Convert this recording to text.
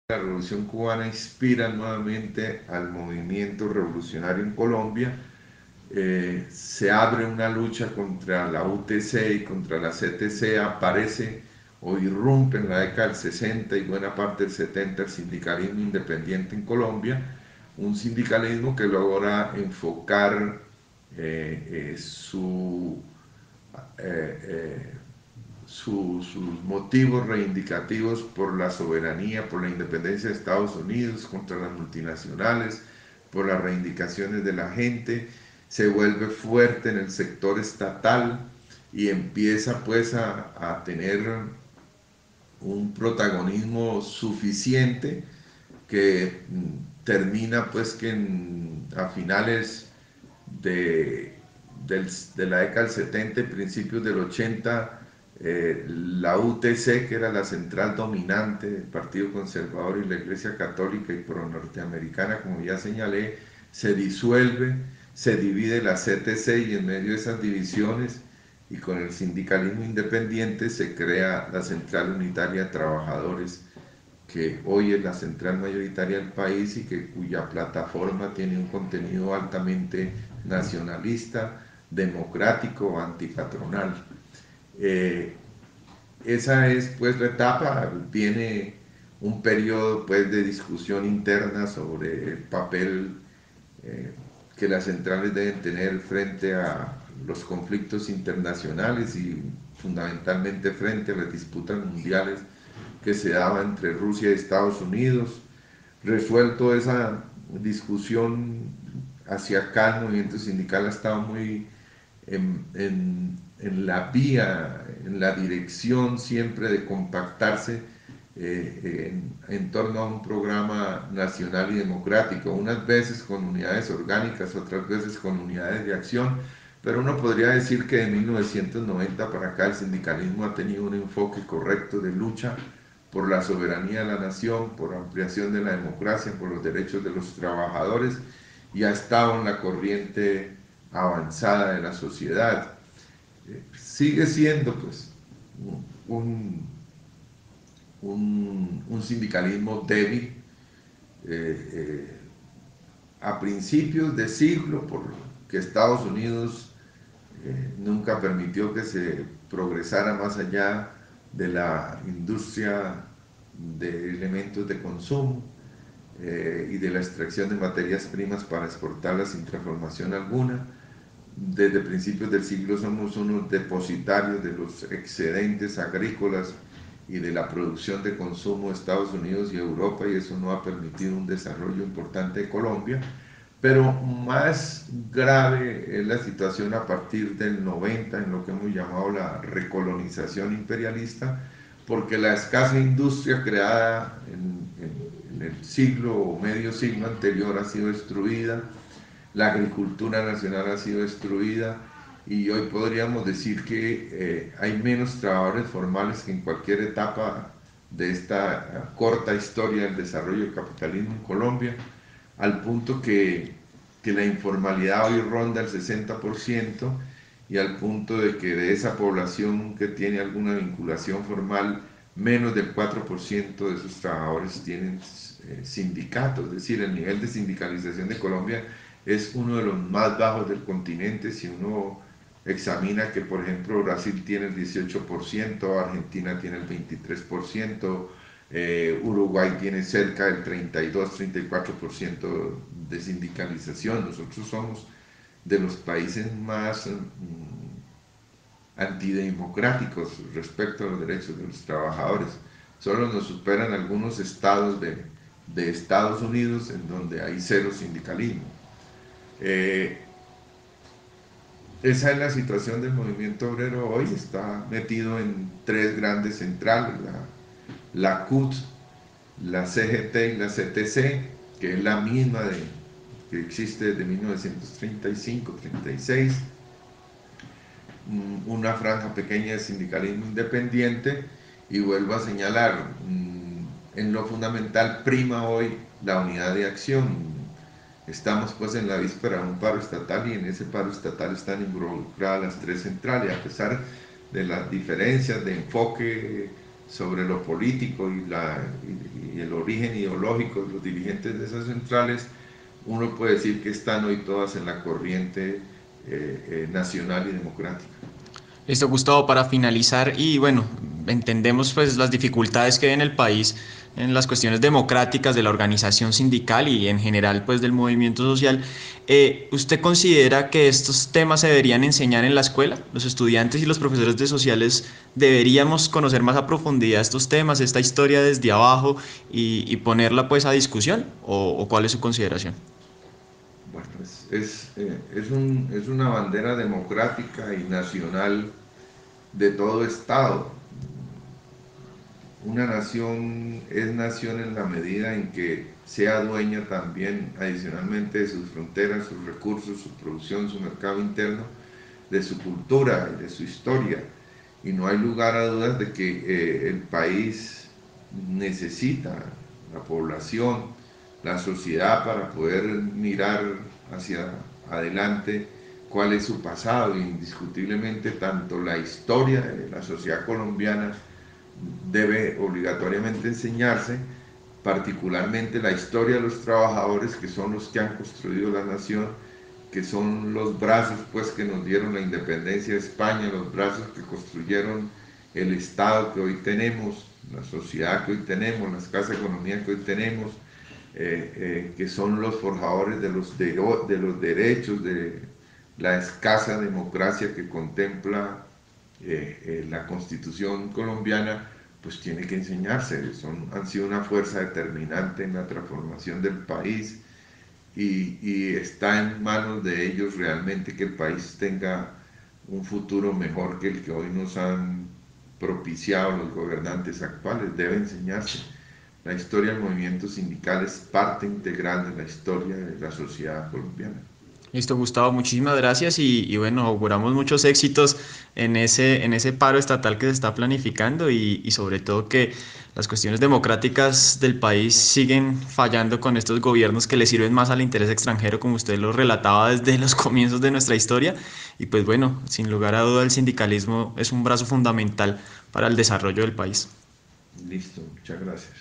La Revolución Cubana inspira nuevamente al movimiento revolucionario en Colombia. Se abre una lucha contra la UTC y contra la CTC, aparece o irrumpe en la década del 60 y buena parte del 70 el sindicalismo independiente en Colombia, un sindicalismo que logra enfocar eh, eh, sus motivos reivindicativos por la soberanía, por la independencia de Estados Unidos, contra las multinacionales, por las reivindicaciones de la gente, se vuelve fuerte en el sector estatal y empieza pues a tener un protagonismo suficiente que termina pues que a finales de, de la década del 70 y principios del 80, la UTC, que era la central dominante del Partido Conservador y la Iglesia Católica y pro-norteamericana, como ya señalé, se disuelve, se divide la CTC y en medio de esas divisiones y con el sindicalismo independiente se crea la Central Unitaria de Trabajadores, que hoy es la central mayoritaria del país y cuya plataforma tiene un contenido altamente nacionalista, democrático, antipatronal. Esa es pues la etapa. Viene un periodo pues de discusión interna sobre el papel que las centrales deben tener frente a los conflictos internacionales y fundamentalmente frente a las disputas mundiales que se daba entre Rusia y Estados Unidos. Resuelto esa discusión, hacia acá el movimiento sindical ha estado muy en la vía, en la dirección siempre de compactarse en torno a un programa nacional y democrático, unas veces con unidades orgánicas, otras veces con unidades de acción, pero uno podría decir que de 1990 para acá el sindicalismo ha tenido un enfoque correcto de lucha por la soberanía de la nación, por ampliación de la democracia, por los derechos de los trabajadores, y ha estado en la corriente avanzada de la sociedad. Sigue siendo pues un sindicalismo débil a principios de siglo, porque Estados Unidos nunca permitió que se progresara más allá de la industria de elementos de consumo y de la extracción de materias primas para exportarlas sin transformación alguna. Desde principios del siglo somos unos depositarios de los excedentes agrícolas y de la producción de consumo de Estados Unidos y Europa, y eso no ha permitido un desarrollo importante de Colombia. Pero más grave es la situación a partir del 90, en lo que hemos llamado la recolonización imperialista, porque la escasa industria creada en el siglo o medio siglo anterior ha sido destruida, la agricultura nacional ha sido destruida, y hoy podríamos decir que hay menos trabajadores formales que en cualquier etapa de esta corta historia del desarrollo del capitalismo en Colombia, al punto que la informalidad hoy ronda el 60%, y al punto de que de esa población que tiene alguna vinculación formal, menos del 4% de esos trabajadores tienen sindicatos. Es decir, el nivel de sindicalización de Colombia es uno de los más bajos del continente. Si uno examina que, por ejemplo, Brasil tiene el 18%, Argentina tiene el 23%, Uruguay tiene cerca del 32-34% de sindicalización. Nosotros somos de los países más antidemocráticos respecto a los derechos de los trabajadores. Solo nos superan algunos estados de Estados Unidos, en donde hay cero sindicalismo. Esa es la situación del movimiento obrero hoy. Está metido en tres grandes centrales: la CUT, la CGT y la CTC, que es la misma que existe desde 1935-36, una franja pequeña de sindicalismo independiente. Y vuelvo a señalar, en lo fundamental prima hoy la unidad de acción. Estamos pues en la víspera de un paro estatal, y en ese paro estatal están involucradas las tres centrales, a pesar de las diferencias de enfoque sobre lo político y el origen ideológico de los dirigentes de esas centrales, uno puede decir que están hoy todas en la corriente nacional y democrática. Listo, Gustavo, para finalizar, y bueno, entendemos pues las dificultades que hay en el país en las cuestiones democráticas de la organización sindical y en general pues del movimiento social. ¿Usted considera que estos temas se deberían enseñar en la escuela? ¿Los estudiantes y los profesores de sociales deberíamos conocer más a profundidad estos temas, esta historia desde abajo y ponerla pues a discusión? ¿O cuál es su consideración? Bueno, es una bandera democrática y nacional de todo Estado. Una nación es nación en la medida en que sea dueña también, adicionalmente, de sus fronteras, sus recursos, su producción, su mercado interno, de su cultura y de su historia. Y no hay lugar a dudas de que el país necesita, la población, la sociedad, para poder mirar hacia adelante cuál es su pasado. Indiscutiblemente, tanto la historia de la sociedad colombiana debe obligatoriamente enseñarse, particularmente la historia de los trabajadores, que son los que han construido la nación, que son los brazos pues que nos dieron la independencia de España, los brazos que construyeron el Estado que hoy tenemos, la sociedad que hoy tenemos, la escasa economía que hoy tenemos, que son los forjadores de los derechos, de la escasa democracia que contempla la Constitución colombiana, pues tiene que enseñarse. Han sido una fuerza determinante en la transformación del país y está en manos de ellos realmente que el país tenga un futuro mejor que el que hoy nos han propiciado los gobernantes actuales. Debe enseñarse. La historia del movimiento sindical es parte integral de la historia de la sociedad colombiana. Listo, Gustavo, muchísimas gracias y bueno, auguramos muchos éxitos en ese paro estatal que se está planificando y sobre todo que las cuestiones democráticas del país siguen fallando con estos gobiernos que le sirven más al interés extranjero, como usted lo relataba desde los comienzos de nuestra historia. Y pues bueno, sin lugar a duda el sindicalismo es un brazo fundamental para el desarrollo del país. Listo, muchas gracias.